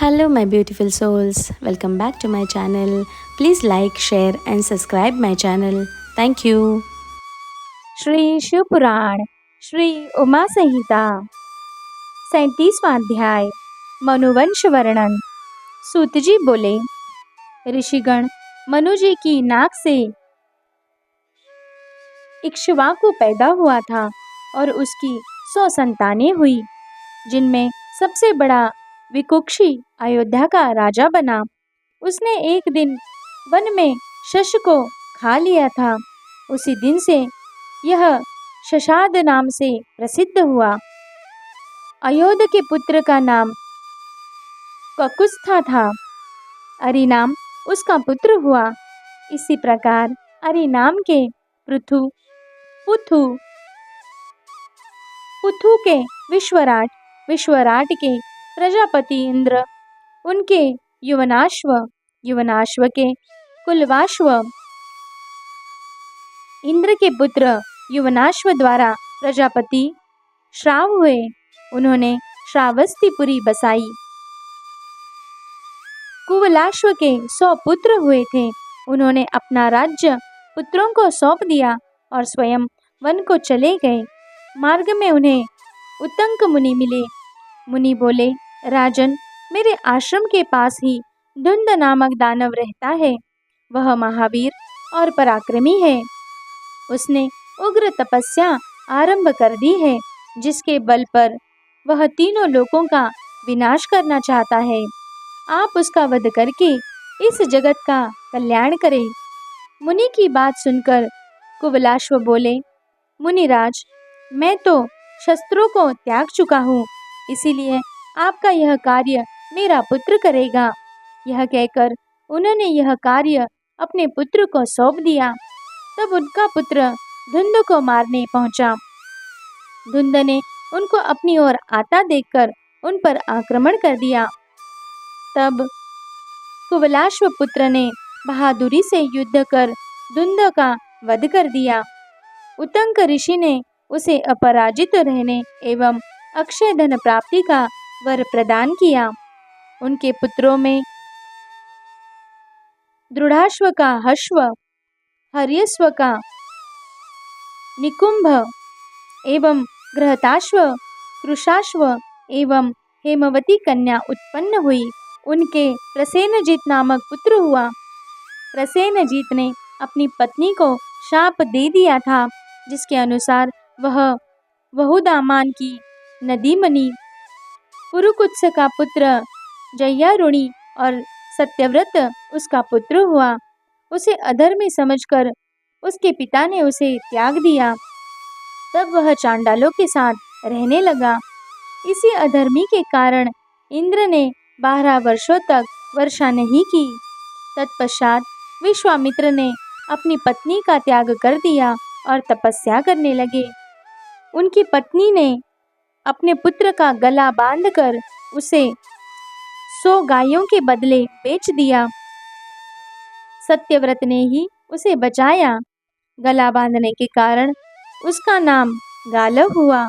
Hello, my beautiful souls. Welcome back to my channel. Please like, share, and subscribe my channel. Thank you. Shri Shiv पुराण श्री उमा संहिता 37वां अध्याय मनुवंश वर्णन। सूत जी बोले, ऋषिगण, मनु जी की नाक से इक्ष्वाकु पैदा हुआ था और उसकी 100 संतानें हुई, जिनमें सबसे बड़ा विकुक्षी अयोध्या का राजा बना। उसने एक दिन वन में शश को खा लिया था। उसी दिन से यह शशाद नाम से प्रसिद्ध हुआ। अयोध्या के पुत्र का नाम ककुत्स्था था। अरिनाम उसका पुत्र हुआ। इसी प्रकार अरिनाम के पृथु, पुथु, पुथु के विश्वराट, विश्वराट के प्रजापति इंद्र, उनके युवनाश्व, युवनाश्व के कुलवाश्व, इंद्र के पुत्र युवनाश्व द्वारा प्रजापति श्राव हुए। उन्होंने श्रावस्तिपुरी बसाई। कुवलाश्व के 100 पुत्र हुए थे। उन्होंने अपना राज्य पुत्रों को सौंप दिया और स्वयं वन को चले गए। मार्ग में उन्हें उत्तंक मुनि मिले। मुनि बोले, राजन, मेरे आश्रम के पास ही धुंध नामक दानव रहता है। वह महावीर और पराक्रमी है। उसने उग्र तपस्या आरंभ कर दी है, जिसके बल पर वह तीनों लोकों का विनाश करना चाहता है। आप उसका वध करके इस जगत का कल्याण करें। मुनि की बात सुनकर कुवलाश्व बोले, मुनिराज, मैं तो शस्त्रों को त्याग चुका हूँ, इसीलिए आपका यह कार्य मेरा पुत्र करेगा। यह कहकर उन्होंने यह कार्य अपने पुत्र को सौंप दिया। तब उनका पुत्र धुंध को मारने पहुंचा। धुंध ने उनको अपनी ओर आता देखकर उन पर आक्रमण कर दिया। तब कुवलाश्व पुत्र ने बहादुरी से युद्ध कर धुंध का वध कर दिया। उत्तंक ऋषि ने उसे अपराजित रहने एवं अक्षय धन प्राप्ति का वर प्रदान किया। उनके पुत्रों में दृढ़ाश्व का हश्व, हर्यश्व का निकुंभ एवं गृहताश्व, कृशाश्व एवं हेमवती कन्या उत्पन्न हुई। उनके प्रसेनजीत नामक पुत्र हुआ। प्रसेनजीत ने अपनी पत्नी को शाप दे दिया था, जिसके अनुसार वह वहुदामान की नदी बनी। पुरुकुत्स का पुत्र जयारुणी और सत्यव्रत उसका पुत्र हुआ। उसे अधर्मी समझकर उसके पिता ने उसे त्याग दिया। तब वह चांडालों के साथ रहने लगा। इसी अधर्मी के कारण इंद्र ने 12 वर्षों तक वर्षा नहीं की। तत्पश्चात विश्वामित्र ने अपनी पत्नी का त्याग कर दिया और तपस्या करने लगे। उनकी पत्नी ने अपने पुत्र का गला बांधकर उसे 100 गायों के बदले बेच दिया। सत्यव्रत ने ही उसे बचाया। गला बांधने के कारण उसका नाम गालव हुआ।